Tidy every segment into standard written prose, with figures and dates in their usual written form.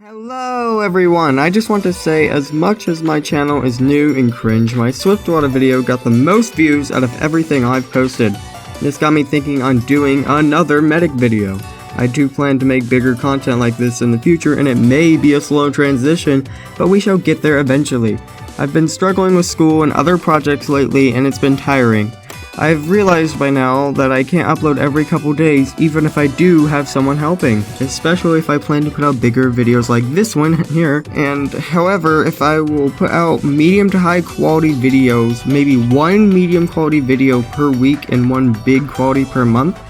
Hello everyone, I just want to say, as much as my channel is new and cringe, my Swiftwater video got the most views out of everything I've posted. This got me thinking on doing another medic video. I do plan to make bigger content like this in the future, and it may be a slow transition, but we shall get there eventually. I've been struggling with school and other projects lately, and it's been tiring. I've realized by now that I can't upload every couple days, even if I do have someone helping, especially if I plan to put out bigger videos like this one here. And however, if I will put out medium to high quality videos, maybe one medium quality video per week and one big quality per month.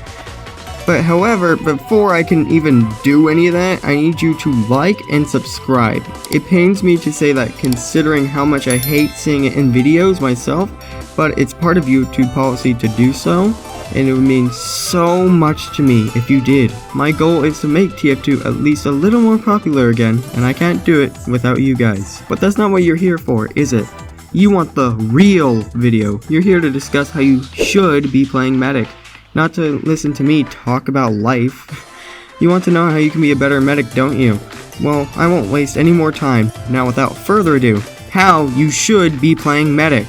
But however, before I can even do any of that, I need you to like and subscribe. It pains me to say that, considering how much I hate seeing it in videos myself, but it's part of YouTube policy to do so, and it would mean so much to me if you did. My goal is to make TF2 at least a little more popular again, and I can't do it without you guys. But that's not what you're here for, is it? You want the real video. You're here to discuss how you should be playing medic, not to listen to me talk about life. You want to know how you can be a better medic, don't you? Well, I won't waste any more time. Now, without further ado, how you should be playing medic.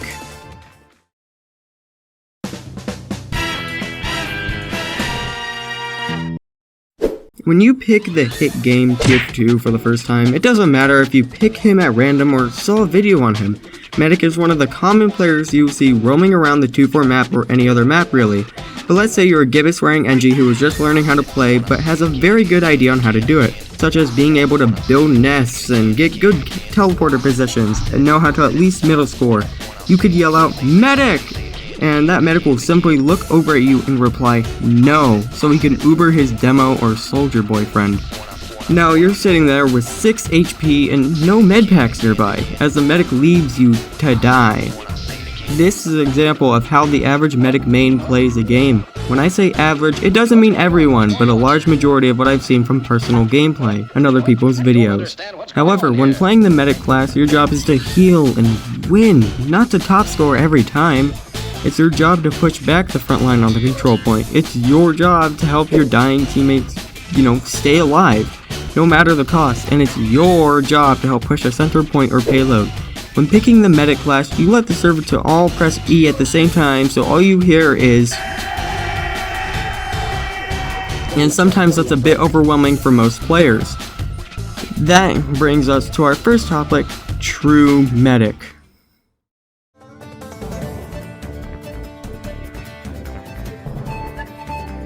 When you pick the hit game TF2 for the first time, it doesn't matter if you pick him at random or saw a video on him. Medic is one of the common players you'll see roaming around the 2-4 map or any other map really. But let's say you're a gibbous wearing NG who is just learning how to play but has a very good idea on how to do it, such as being able to build nests and get good teleporter positions and know how to at least middle score. You could yell out, "Medic!" and that medic will simply look over at you and reply no, so he can Uber his demo or soldier boyfriend. Now you're sitting there with 6 HP and no medpacks nearby, as the medic leaves you to die. This is an example of how the average medic main plays a game. When I say average, it doesn't mean everyone, but a large majority of what I've seen from personal gameplay and other people's videos. However, when playing the medic class, your job is to heal and win, not to top score every time. It's your job to push back the front line on the control point. It's your job to help your dying teammates, stay alive, no matter the cost, and it's your job to help push a center point or payload. When picking the medic class, you let the server to all press E at the same time, so all you hear is, and sometimes that's a bit overwhelming for most players. That brings us to our first topic, true medic.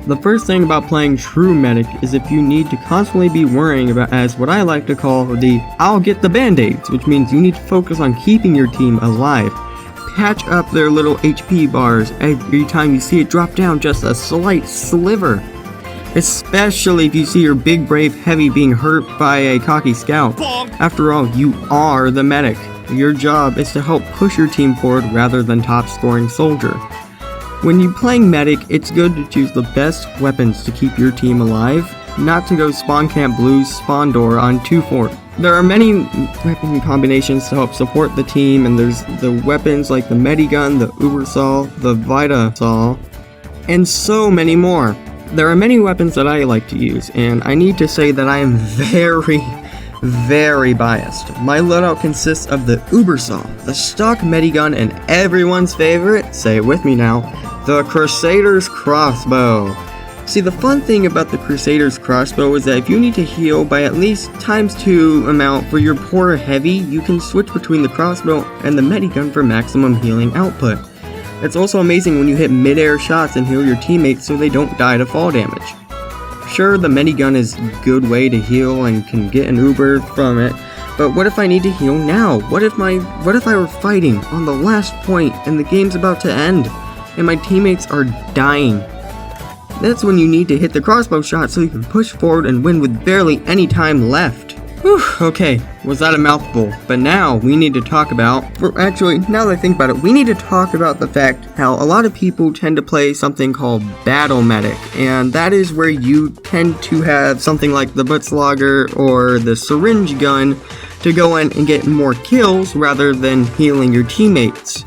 The first thing about playing true medic is if you need to constantly be worrying about, as what I like to call, the I'll get the band-aids, which means you need to focus on keeping your team alive. Patch up their little HP bars every time you see it drop down just a slight sliver. Especially if you see your big brave heavy being hurt by a cocky scout. After all, you are the medic. Your job is to help push your team forward rather than top scoring soldier. When you're playing medic, it's good to choose the best weapons to keep your team alive, not to go spawn camp blues spawn door on 2-4. There are many weapon combinations to help support the team, and there's the weapons like the Medigun, the Ubersol, the Vitasol, and so many more. There are many weapons that I like to use, and I need to say that I am very biased. My loadout consists of the Ubersol, the stock Medigun, and everyone's favorite, say it with me now, the Crusader's crossbow. See, the fun thing about the Crusader's crossbow is that if you need to heal by at least ×2 amount for your poor heavy, you can switch between the crossbow and the Medigun for maximum healing output. It's also amazing when you hit mid-air shots and heal your teammates so they don't die to fall damage. Sure, the Medigun is a good way to heal and can get an Uber from it, but what if I need to heal now? What if I were fighting on the last point and the game's about to end, and my teammates are dying? That's when you need to hit the crossbow shot so you can push forward and win with barely any time left. Whew, okay, was that a mouthful? But now we need to talk about, actually, now that I think about it, we need to talk about the fact how a lot of people tend to play something called Battle Medic, and that is where you tend to have something like the Buttslogger or the Syringe Gun to go in and get more kills rather than healing your teammates.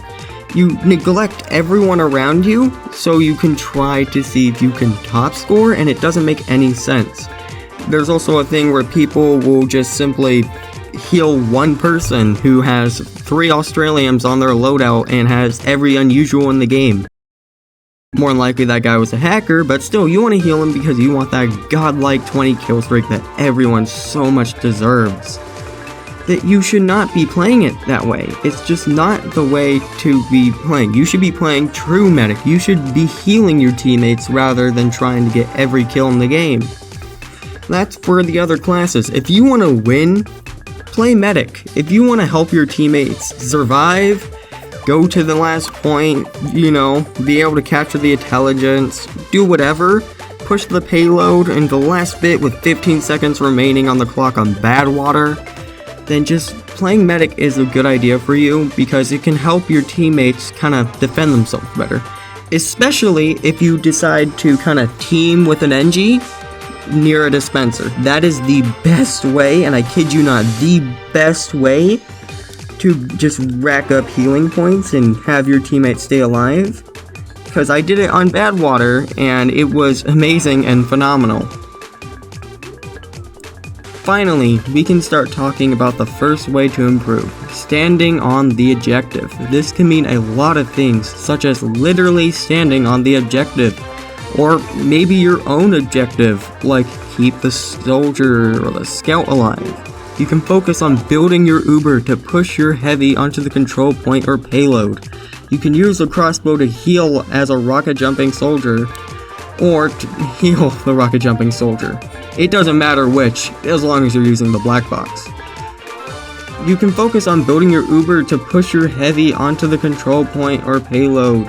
You neglect everyone around you so you can try to see if you can top score, and it doesn't make any sense. there's also a thing where people will just simply heal one person who has 3 Australians on their loadout and has every unusual in the game. More than likely that guy was a hacker, but still, you want to heal him because you want that godlike 20 kill streak that everyone so much deserves. That you should not be playing it that way. It's just not the way to be playing. You should be playing true medic. You should be healing your teammates rather than trying to get every kill in the game. That's for the other classes. If you want to win, play medic. If you want to help your teammates survive, go to the last point, be able to capture the intelligence, do whatever, push the payload in the last bit with 15 seconds remaining on the clock on bad water, then just playing medic is a good idea for you because it can help your teammates kind of defend themselves better. Especially if you decide to kind of team with an NG near a dispenser. That is the best way, and I kid you not, the best way to just rack up healing points and have your teammates stay alive, because I did it on bad water and it was amazing and phenomenal. Finally, we can start talking about the first way to improve, standing on the objective. This can mean a lot of things, such as literally standing on the objective, or maybe your own objective, like keep the soldier or the scout alive. You can focus on building your Uber to push your heavy onto the control point or payload. You can use a crossbow to heal as a rocket jumping soldier, or to heal the rocket jumping soldier. It doesn't matter which, as long as you're using the black box. You can focus on building your Uber to push your heavy onto the control point or payload.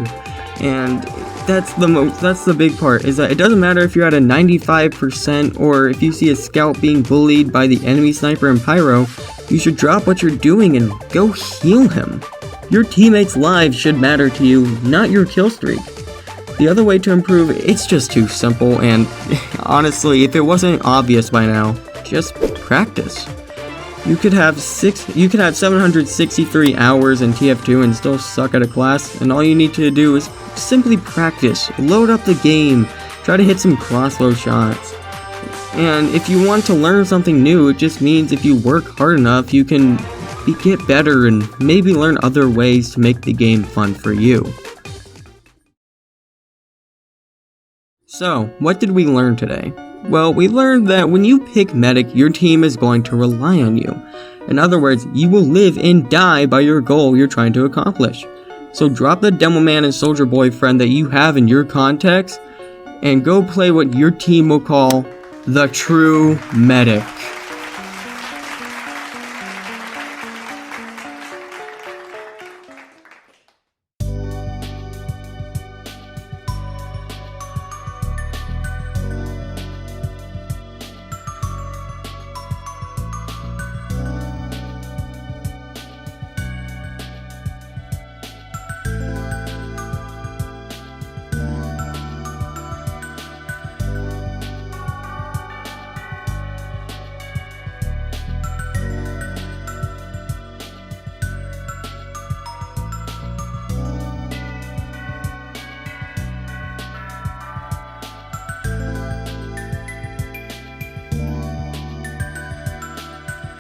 And that's the big part, is that it doesn't matter if you're at a 95% or if you see a scout being bullied by the enemy sniper and pyro, you should drop what you're doing and go heal him. Your teammates' lives should matter to you, not your kill streak. The other way to improve, it's just too simple, and honestly, if it wasn't obvious by now, just practice. You could have 763 hours in TF2 and still suck at a class, and all you need to do is simply practice, load up the game, try to hit some crossbow shots. And if you want to learn something new, it just means if you work hard enough, you can get better and maybe learn other ways to make the game fun for you. So, what did we learn today? Well, we learned that when you pick medic, your team is going to rely on you. In other words, you will live and die by your goal you're trying to accomplish. So drop the demo man and soldier boyfriend that you have in your context, and go play what your team will call the true medic.